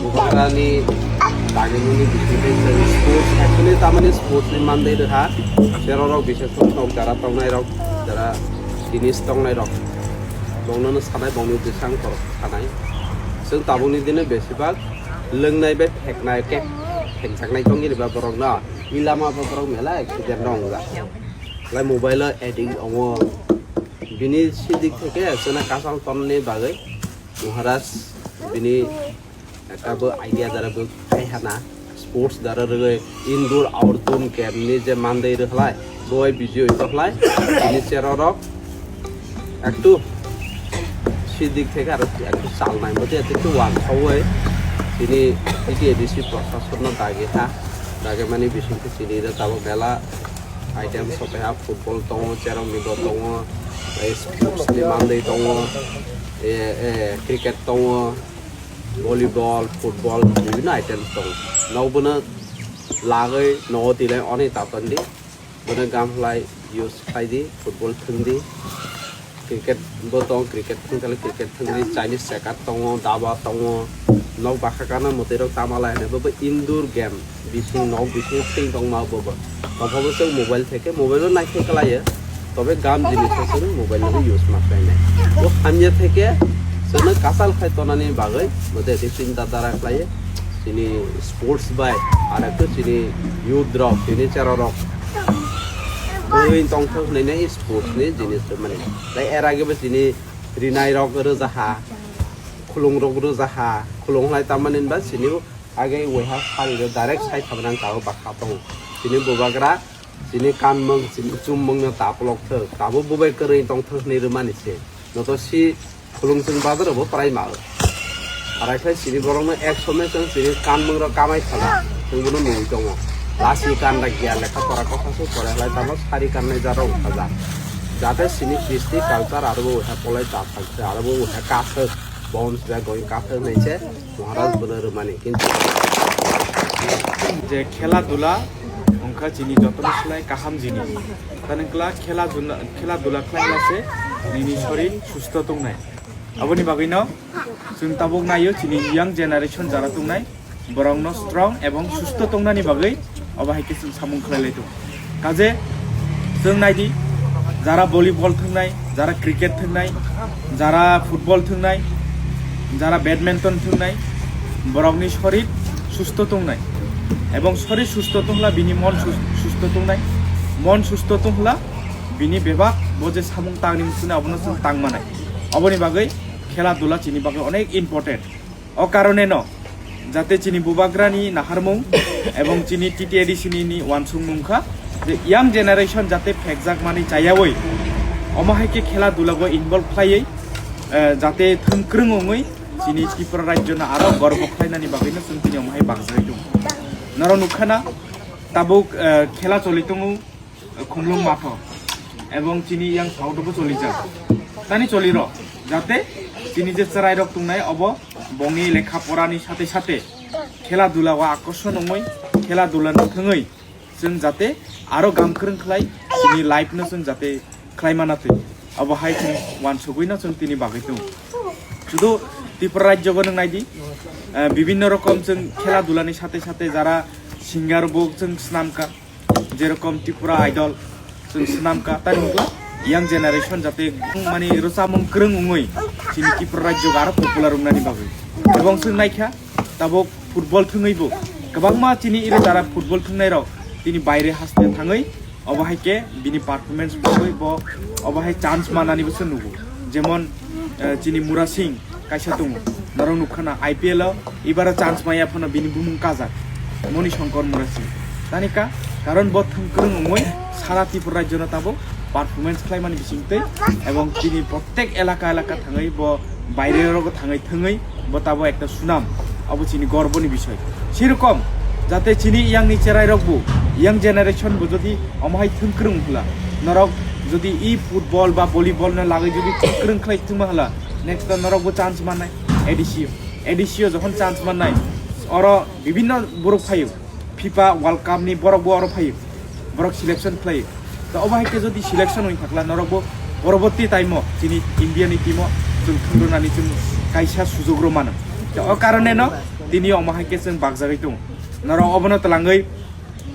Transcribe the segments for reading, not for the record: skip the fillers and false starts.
bukarani bagimuni bising sports actually tamani sports ni mandai ha sero rok bishes tok jara tongnai rok jara jinis tongnai rok bongno sanai bongni disang kor sanai sing tabuni dine besibag lengnai be theknai ke thengchaknai tongi ba borok na ilama ba borok mela accident rong ga lai mobile addict ongo bini sidik theke sena kasal tonne bagai মহারাজ বিনি একটা idea দ্বারা খাই হানা sports দ্বারা রয়ে indoor outdoor গেমনি যে মানদাই রহলায় বই বিজয় হইতলাই বিনি চেররক একটু সিদিক থেকে আর একটু চাল নাই মধ্যে একটু ওয়ান খাওয়াই তিনি এটি এডিসি প্রশাসন দাগে মানে বিশেষ চিনি তাবো মেলা আইটেম সবে ফুটবল দङ চেরং নিব দङ স্পোর্টস नि মানদাই দङ cricket dong, volleyball, football, বিভিন্ন items dong. Nau bener lagai nau tilai oni tapan di, bener gam lai use kai di football thung di, cricket botong cricket thung kali cricket thung di Chinese sekat dong, daba dong. Nau bakakana motorok tamalai ne, bapa indoor game, bising nau bising thing dong mau bapa. Bapa bapa mobile theke mobile naik theke lah ya. তবে গাম জিনিস আছে mobile নামে use মাত্রাই নাই ও হামজে থেকে সনে কাসাল খাই তনানি বাগৈ মতে চিন্তা দ্বারা খাই চিনি স্পোর্টস বাই আর একটা চিনি ইউথ রক চিনি চার রক ওই তংথ নেনে স্পোর্টস নি জিনিস মানে তাই এর আগে চিনি রিনাই রক রজাহা খুলুং রক রজাহা খুলুং লাই তামানে বা চিনি আগে ওইহা খালি ডাইরেক্ট সাই খাবনাং তাও বাখা দং চিনি ববাগ্রা sini kan meng sini cumeng na tapolok thơ tabo bobai kerai tong thơ ni rumani se no to si khulung sing bazar bo prai mal arai khai sini borong na ek somay sing sini kan meng ro kamai thala sing bono nui dong lasi kan da gya lekha pora kotha so pore lai tamo sari kan nai jaro khaja jate sini kristi culture arbo ha polai ta thakse arbo ha ka thơ bones ba going ka thơ nai che maharaj bono rumani kintu je khela dula ongkha chini jotono slai kaham jinis tanengkla khela dula khlailase nini shorir susto tongnai aboni bagino जों tabok nayo chini young generation jara tongnai borongno strong ebong susto tongnani bagai obahaike जों samung khlailai dong kaje जों naidi jara volleyball thungnai jara cricket thungnai jara football thungnai jara badminton thungnai borokni shorir susto tongnai এবং শরীর সুস্থ তংলা বিনি মন সুস্থ তংনাই মন সুস্থ তংলা বিনি বেবাক বজে সামুং তাংনি মুসুনা অবনো जों তাংমানাই অবনি বাগৈ খেলা দুলা চিনি বাগৈ অনেক ইম্পর্টেন্ট অ কারণে ন যাতে চিনি বুবাগ্রানি নাহারমুং এবং চিনি টিটি এডিসিনি ওয়ানসুং মুংখা যে ইয়াং জেনারেশন যাতে ফেকজাক মানি চাইয়াওই অমাহাইকে খেলা দুলাগো ইনভলভ খাইयै যাতে থংক্রংङै চিনি ত্রিপুরা রাজ্যনা আরো গর্ব খাইনানি বাগৈनो जों চিনি অমাহাই বাগজাই दं naro nukhana tabuk khela cholitongu khumlung matho ebong chini yang saudobo cholija tani choliro jate chini je charai rok tungnai obo bongni lekha porani sate sate khela dula wa akoshon ongoi khela dula thungoi जों jate aro gamkrung khlai chini life no जों jate khlaimanate obo hai chini wan suguina जों tini bagai dong শুধু ত্রিপুরা রাজ্য গণ নাইদি বিভিন্ন রকম जों খেলা দুলানি সাথে সাথে যারা সিঙ্গার বুক जों স্নামকা যেরকম ত্রিপুরা আইডল जों স্নামকা তাই নংলা ইয়াং জেনারেশন যাতে মানে রসামং ক্রং উঙই চিনি ত্রিপুরা রাজ্য আরো পপুলার উমনানি বাগৈ এবং जों নাইখা তাবো ফুটবল থুङैबो गोबां मा চিনি ইরে যারা ফুটবল থুङनाय रक তিনি বাইরে হাসতে থাङै অবহাইকে বিনি পারফরম্যান্স বই ব অবহাই চান্স মানানি বসে নুবো যেমন চিনি মুরা সিং কাইসা দङ নরং নুখানা আইপিএল এবার চান্স মাইয়া ফোনা বিনি বুমুং কাজা মনি শঙ্কর মুরা সিং তানিকা কারণ ব থংক্রং উঙৈ সারা ত্রিপুরা রাজ্যনা তাবো পারফরম্যান্স খাইমানি বিসিংতে এবং তিনি প্রত্যেক এলাকা এলাকা থাङै ব বাইরে রগ থাङै থङै ব তাবো একটা সুনাম অবো চিনি গর্বনি বিষয় সেরকম যাতে চিনি ইয়াংনি চেরাই রগবো ইয়াং জেনারেশন বো যদি অমাহাই থংক্রং হলা নরক যদি ই ফুটবল বা ভলিবল না লাগে যদি থংক্রং খাই থুমা হলা নেক্সট নরক চান্স মানাই এডিসিও যখন চান্স মানাই অর বিভিন্ন বরক ফাইও ফিফা ওয়ার্ল্ড কাপ নি বরক বড় ফাইও বরক সিলেকশন খাইও তো অবাহাইকে যদি সিলেকশন হই থাকলা নরক পরবর্তী টাইমো চিনি ইন্ডিয়ানি টিমো जों थुंग्रोनानि जों कायसा सुजुग्रो मानो तो कारणेनो tini omahake जों bagjagai dong naro obono talangai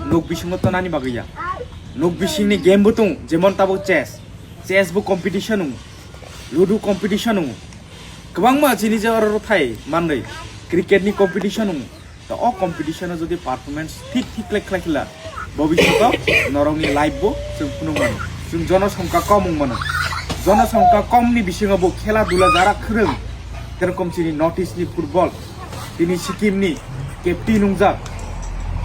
nok bisingo tonani bagaiya nok bisingni game bo dong jemon tabo chess bo competition dong ludo competition dong kwbangma jini jaro thai manai cricket ni competition dong to o competition jodi performance ঠিক লেখলা ভবিষ্যত নরংনি live বো जों ফুনুমান जों জনসংখ্যা কম মন জনসংখ্যা কমনি বিসিङाव বো খেলা দুলা যারা খরং যেরকম চিনি নর্থ ইস্টনি ফুটবल তিনি সিকিমনি কেপ্টেन नंजाक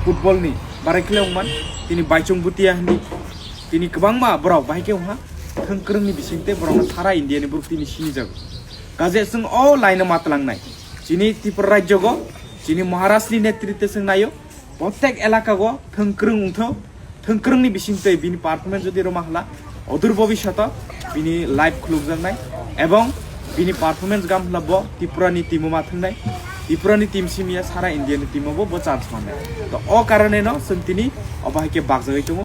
फुटबलनि बारायख्लेंमान তিনি বাইচং बुतियानि তিনি गोबांमा बराव बाहायकेवहा थोंक्रोंनि बिसिंते बरावना सारा इन्डियानि बुर তিনি सिनि जागो गाजे जों अ लाइना मातलांनाय चिनि त्रिपुरा राज्यगो चिनि महाराष्ट्रनि नेतृत्व जों नायो प्रत्येक एलाकागो थोंक्रों उंथो थोंक्रोंनि बिसिंते बिनि पारफरमेन्स जदि रमाहला अदूर भविष्यत बिनि लाइभ खुलुमजांनाय एवं बिनि पारफरमेन्स गामलाबो त्रिपुरानि टीमो माथंनाय त्रिपुरानि टीम सिमिया सारा इन्डियानि टीमावबो चान्स मोननाय तो अ कारणे न जों तिनि अबाहायके बागजागै दङ